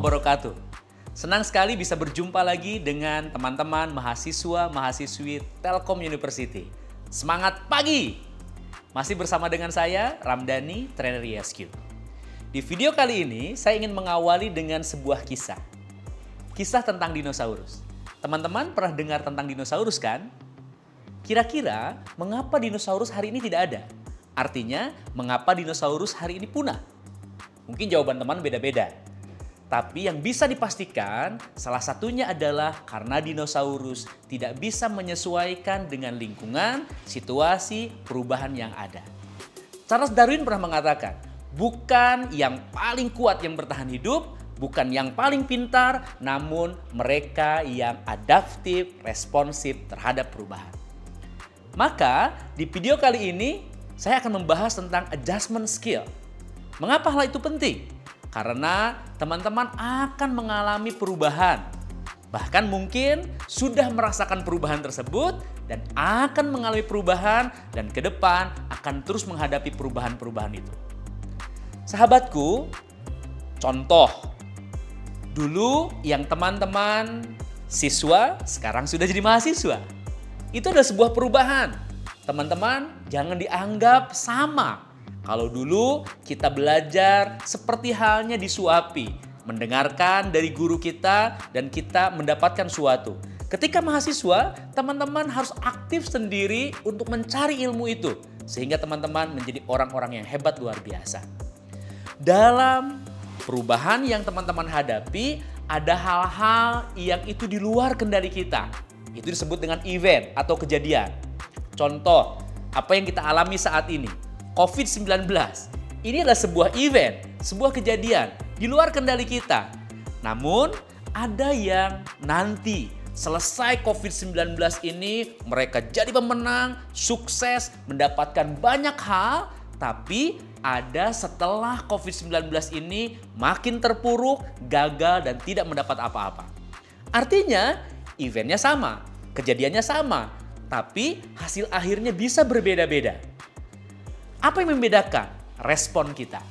wabarakatuh. Senang sekali bisa berjumpa lagi dengan teman-teman mahasiswa-mahasiswi Telkom University. Semangat pagi! Masih bersama dengan saya, Ramdhani, trainer ISQ. Di video kali ini, saya ingin mengawali dengan sebuah kisah. Kisah tentang dinosaurus. Teman-teman pernah dengar tentang dinosaurus kan? Kira-kira mengapa dinosaurus hari ini tidak ada? Artinya, mengapa dinosaurus hari ini punah? Mungkin jawaban teman beda-beda. Tapi yang bisa dipastikan, salah satunya adalah karena dinosaurus tidak bisa menyesuaikan dengan lingkungan, situasi, perubahan yang ada. Charles Darwin pernah mengatakan, bukan yang paling kuat yang bertahan hidup, bukan yang paling pintar, namun mereka yang adaptif, responsif terhadap perubahan. Maka di video kali ini, saya akan membahas tentang adjustment skill. Mengapa hal itu penting? Karena teman-teman akan mengalami perubahan. Bahkan mungkin sudah merasakan perubahan tersebut dan akan mengalami perubahan dan ke depan akan terus menghadapi perubahan-perubahan itu. Sahabatku, contoh. Dulu yang teman-teman siswa sekarang sudah jadi mahasiswa. Itu adalah sebuah perubahan. Teman-teman jangan dianggap sama. Kalau dulu kita belajar seperti halnya disuapi, mendengarkan dari guru kita dan kita mendapatkan suatu. Ketika mahasiswa, teman-teman harus aktif sendiri untuk mencari ilmu itu. Sehingga teman-teman menjadi orang-orang yang hebat luar biasa. Dalam perubahan yang teman-teman hadapi, ada hal-hal yang itu di luar kendali kita. Itu disebut dengan event atau kejadian. Contoh, apa yang kita alami saat ini. COVID-19. Ini adalah sebuah event, sebuah kejadian di luar kendali kita. Namun, ada yang nanti selesai COVID-19 ini mereka jadi pemenang, sukses, mendapatkan banyak hal, tapi ada setelah COVID-19 ini makin terpuruk, gagal, dan tidak mendapat apa-apa. Artinya, eventnya sama, kejadiannya sama, tapi hasil akhirnya bisa berbeda-beda. Apa yang membedakan? Respon kita.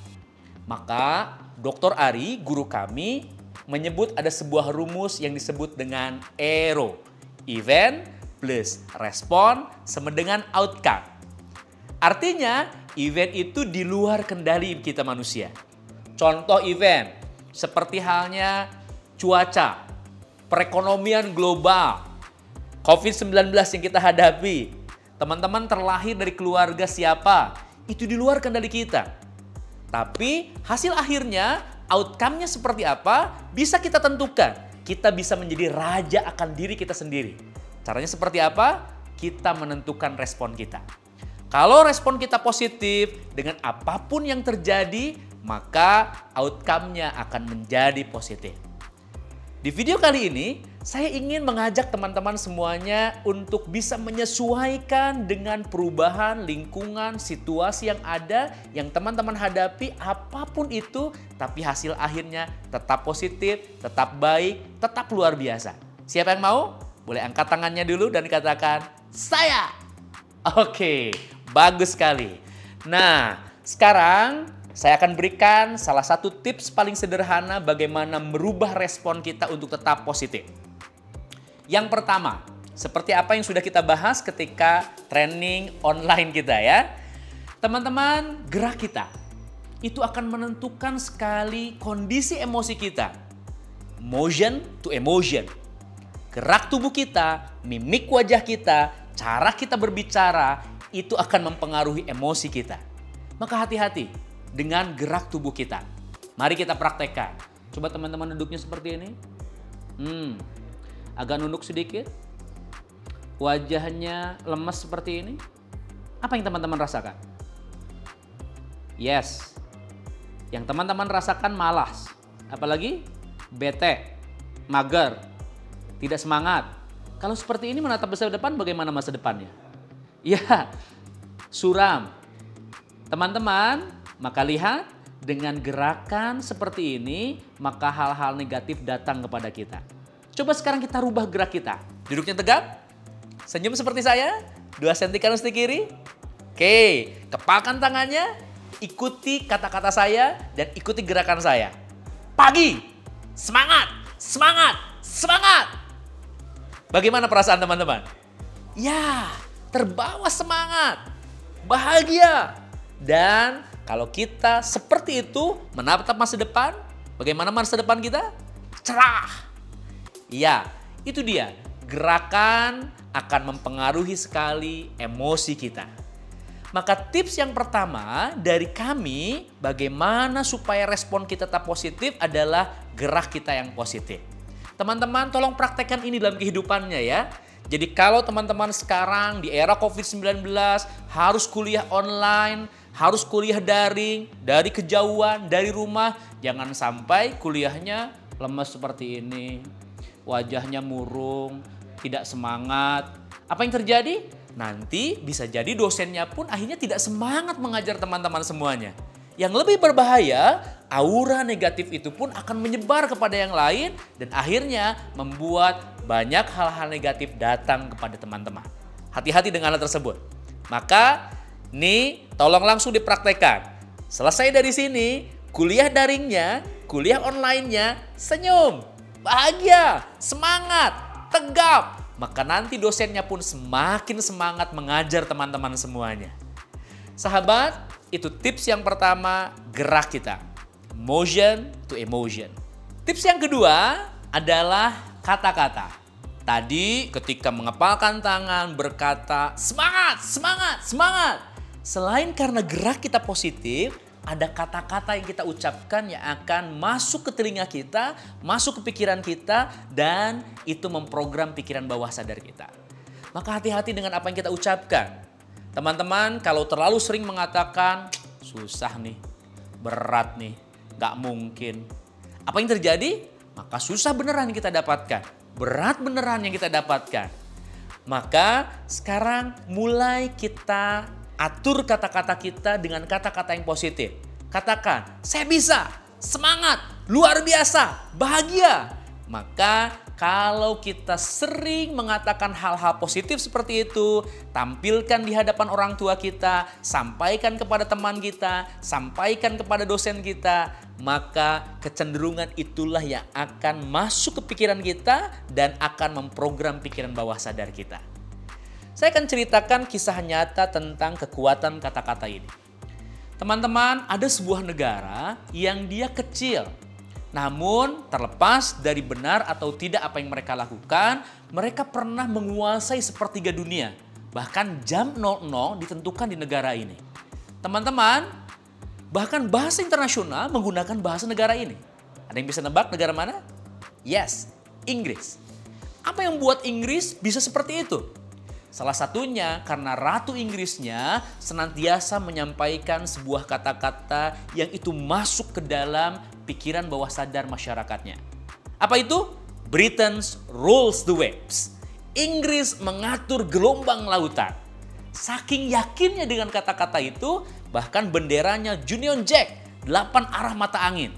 Maka Dr. Ari, guru kami, menyebut ada sebuah rumus yang disebut dengan ERO. Event plus respon sama dengan outcome. Artinya, event itu di luar kendali kita manusia. Contoh event, seperti halnya cuaca, perekonomian global, COVID-19 yang kita hadapi. Teman-teman terlahir dari keluarga siapa? Itu di luar kendali kita. Tapi hasil akhirnya, outcome-nya seperti apa, bisa kita tentukan. Kita bisa menjadi raja akan diri kita sendiri. Caranya seperti apa? Kita menentukan respon kita. Kalau respon kita positif dengan apapun yang terjadi, maka outcome-nya akan menjadi positif. Di video kali ini, saya ingin mengajak teman-teman semuanya untuk bisa menyesuaikan dengan perubahan lingkungan, situasi yang ada, yang teman-teman hadapi apapun itu, tapi hasil akhirnya tetap positif, tetap baik, tetap luar biasa. Siapa yang mau? Boleh angkat tangannya dulu dan katakan, saya! Oke, bagus sekali. Nah, sekarang saya akan berikan salah satu tips paling sederhana bagaimana merubah respon kita untuk tetap positif. Yang pertama, seperti apa yang sudah kita bahas ketika training online kita ya. Teman-teman, gerak kita itu akan menentukan sekali kondisi emosi kita. Motion to emotion. Gerak tubuh kita, mimik wajah kita, cara kita berbicara, itu akan mempengaruhi emosi kita. Maka hati-hati dengan gerak tubuh kita. Mari kita praktekkan. Coba teman-teman duduknya seperti ini. Agak nunduk sedikit. Wajahnya lemas seperti ini. Apa yang teman-teman rasakan? Yes. Yang teman-teman rasakan malas. Apalagi bete, mager, tidak semangat. Kalau seperti ini menatap masa depan, bagaimana masa depannya? Ya, suram. Teman-teman, maka lihat, dengan gerakan seperti ini, maka hal-hal negatif datang kepada kita. Coba sekarang kita rubah gerak kita. Duduknya tegap, senyum seperti saya, 2 senti kanan 1 kiri. Oke, kepalkan tangannya, ikuti kata-kata saya dan ikuti gerakan saya. Pagi, Semangat, semangat, semangat. Bagaimana perasaan teman-teman? Ya, terbawa semangat, bahagia. Dan kalau kita seperti itu menatap masa depan, bagaimana masa depan kita? Cerah. Iya, itu dia. Gerakan akan mempengaruhi sekali emosi kita. Maka tips yang pertama dari kami bagaimana supaya respon kita tetap positif adalah gerak kita yang positif. Teman-teman tolong praktekkan ini dalam kehidupannya ya. Jadi kalau teman-teman sekarang di era COVID-19 harus kuliah online, harus kuliah daring, dari kejauhan, dari rumah, jangan sampai kuliahnya lemes seperti ini, wajahnya murung, tidak semangat. Apa yang terjadi? Nanti bisa jadi dosennya pun akhirnya tidak semangat mengajar teman-teman semuanya. Yang lebih berbahaya, aura negatif itu pun akan menyebar kepada yang lain dan akhirnya membuat banyak hal-hal negatif datang kepada teman-teman. Hati-hati dengan hal tersebut. Maka, nih tolong langsung dipraktekkan. Selesai dari sini, kuliah daringnya, kuliah online-nya, senyum, bahagia, semangat, tegap. Maka nanti dosennya pun semakin semangat mengajar teman-teman semuanya. Sahabat, itu tips yang pertama, gerak kita. Motion to emotion. Tips yang kedua adalah kata-kata. Tadi ketika mengepalkan tangan berkata semangat, semangat, semangat. Selain karena gerak kita positif, ada kata-kata yang kita ucapkan yang akan masuk ke telinga kita, masuk ke pikiran kita, dan itu memprogram pikiran bawah sadar kita. Maka hati-hati dengan apa yang kita ucapkan. Teman-teman kalau terlalu sering mengatakan, susah nih, berat nih, gak mungkin. Apa yang terjadi? Maka susah beneran yang kita dapatkan. Berat beneran yang kita dapatkan. Maka sekarang mulai kita atur kata-kata kita dengan kata-kata yang positif. Katakan, saya bisa, semangat, luar biasa, bahagia. Maka kalau kita sering mengatakan hal-hal positif seperti itu, tampilkan di hadapan orang tua kita, sampaikan kepada teman kita, sampaikan kepada dosen kita, maka kecenderungan itulah yang akan masuk ke pikiran kita dan akan memprogram pikiran bawah sadar kita. Saya akan ceritakan kisah nyata tentang kekuatan kata-kata ini. Teman-teman, ada sebuah negara yang dia kecil. Namun terlepas dari benar atau tidak apa yang mereka lakukan, mereka pernah menguasai sepertiga dunia. Bahkan jam 00 ditentukan di negara ini. Teman-teman, bahkan bahasa internasional menggunakan bahasa negara ini. Ada yang bisa nebak negara mana? Yes, Inggris. Apa yang membuat Inggris bisa seperti itu? Salah satunya karena Ratu Inggrisnya senantiasa menyampaikan sebuah kata-kata yang itu masuk ke dalam pikiran bawah sadar masyarakatnya. Apa itu? Britain rules the waves. Inggris mengatur gelombang lautan. Saking yakinnya dengan kata-kata itu, bahkan benderanya Union Jack, 8 arah mata angin.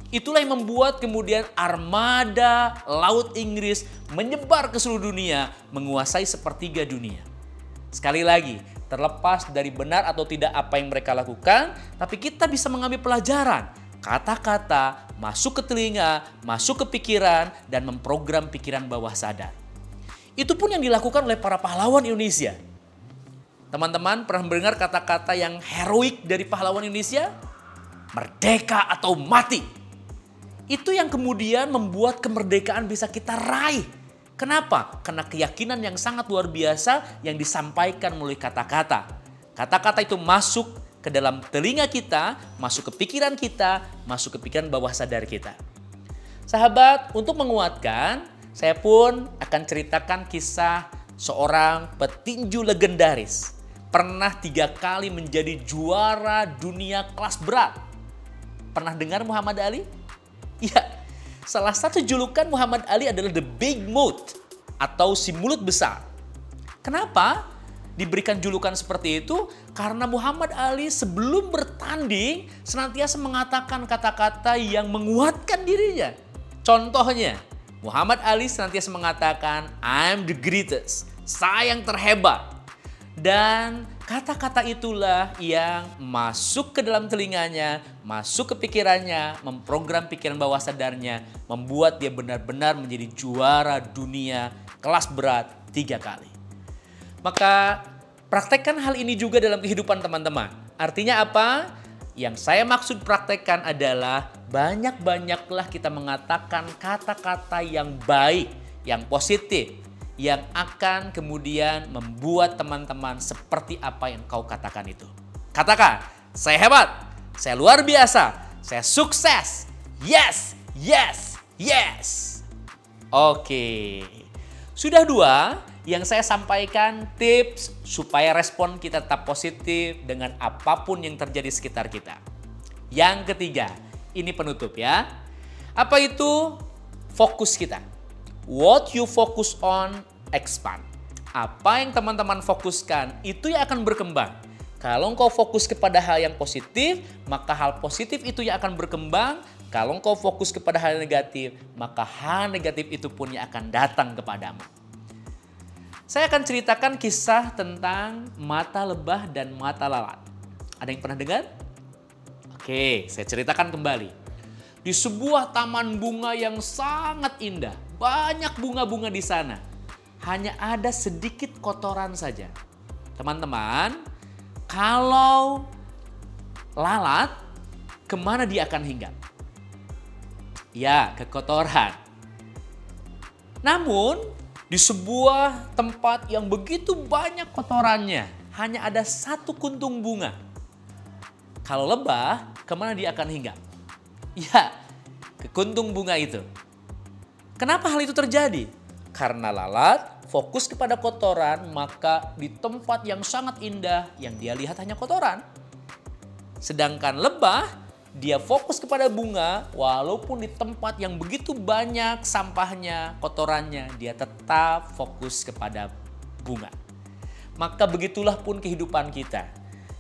Itulah yang membuat kemudian armada laut Inggris menyebar ke seluruh dunia, menguasai sepertiga dunia. Sekali lagi, terlepas dari benar atau tidak apa yang mereka lakukan, tapi kita bisa mengambil pelajaran. Kata-kata masuk ke telinga, masuk ke pikiran, dan memprogram pikiran bawah sadar. Itu pun yang dilakukan oleh para pahlawan Indonesia. Teman-teman pernah mendengar kata-kata yang heroik dari pahlawan Indonesia? Merdeka atau mati. Itu yang kemudian membuat kemerdekaan bisa kita raih. Kenapa? Karena keyakinan yang sangat luar biasa yang disampaikan melalui kata-kata. Kata-kata itu masuk ke dalam telinga kita, masuk ke pikiran kita, masuk ke pikiran bawah sadar kita. Sahabat, untuk menguatkan, saya pun akan ceritakan kisah seorang petinju legendaris. Pernah 3 kali menjadi juara dunia kelas berat. Pernah dengar Muhammad Ali? Ya, salah satu julukan Muhammad Ali adalah The Big Mouth atau si mulut besar. Kenapa diberikan julukan seperti itu? Karena Muhammad Ali sebelum bertanding senantiasa mengatakan kata-kata yang menguatkan dirinya. Contohnya, Muhammad Ali senantiasa mengatakan, I'm the greatest, saya yang terhebat. Dan kata-kata itulah yang masuk ke dalam telinganya, masuk ke pikirannya, memprogram pikiran bawah sadarnya, membuat dia benar-benar menjadi juara dunia kelas berat 3 kali. Maka praktekkan hal ini juga dalam kehidupan teman-teman. Artinya apa? Yang saya maksud praktekkan adalah banyak-banyaklah kita mengatakan kata-kata yang baik, yang positif, yang akan kemudian membuat teman-teman seperti apa yang kau katakan itu. Katakan, saya hebat, saya luar biasa, saya sukses, yes, yes, yes. Oke, sudah 2 yang saya sampaikan tips supaya respon kita tetap positif dengan apapun yang terjadi sekitar kita. Yang ketiga, ini penutup ya. Apa itu? Fokus kita. What you focus on, expand. Apa yang teman-teman fokuskan, itu yang akan berkembang. Kalau engkau fokus kepada hal yang positif, maka hal positif itu yang akan berkembang. Kalau engkau fokus kepada hal negatif, maka hal negatif itu pun yang akan datang kepadamu. Saya akan ceritakan kisah tentang mata lebah dan mata lalat. Ada yang pernah dengar? Oke, saya ceritakan kembali. Di sebuah taman bunga yang sangat indah, banyak bunga-bunga di sana. Hanya ada sedikit kotoran saja. Teman-teman, kalau lalat, kemana dia akan hinggap? Ya, ke kotoran. Namun, di sebuah tempat yang begitu banyak kotorannya, hanya ada satu kuntung bunga. Kalau lebah, kemana dia akan hinggap? Ya, ke kuntung bunga itu. Kenapa hal itu terjadi? Karena lalat fokus kepada kotoran, maka di tempat yang sangat indah yang dia lihat hanya kotoran. Sedangkan lebah, dia fokus kepada bunga, walaupun di tempat yang begitu banyak sampahnya, kotorannya, dia tetap fokus kepada bunga. Maka begitulah pun kehidupan kita.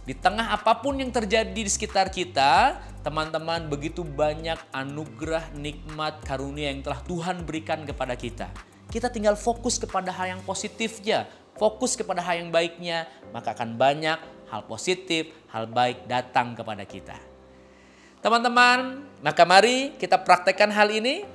Di tengah apapun yang terjadi di sekitar kita, teman-teman, begitu banyak anugerah, nikmat, karunia yang telah Tuhan berikan kepada kita. Kita tinggal fokus kepada hal yang positifnya, fokus kepada hal yang baiknya, maka akan banyak hal positif, hal baik datang kepada kita. Teman-teman, maka mari kita praktekkan hal ini.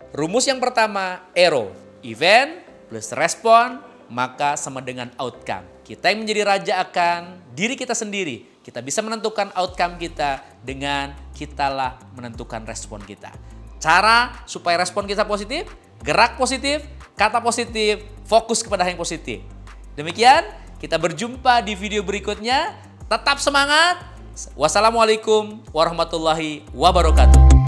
Rumus yang pertama, ERO, event plus respon, maka sama dengan outcome. Kita yang menjadi raja akan diri kita sendiri. Kita bisa menentukan outcome kita dengan kitalah menentukan respon kita. Cara supaya respon kita positif, gerak positif, kata positif, fokus kepada hal yang positif. Demikian, kita berjumpa di video berikutnya. Tetap semangat. Wassalamualaikum warahmatullahi wabarakatuh.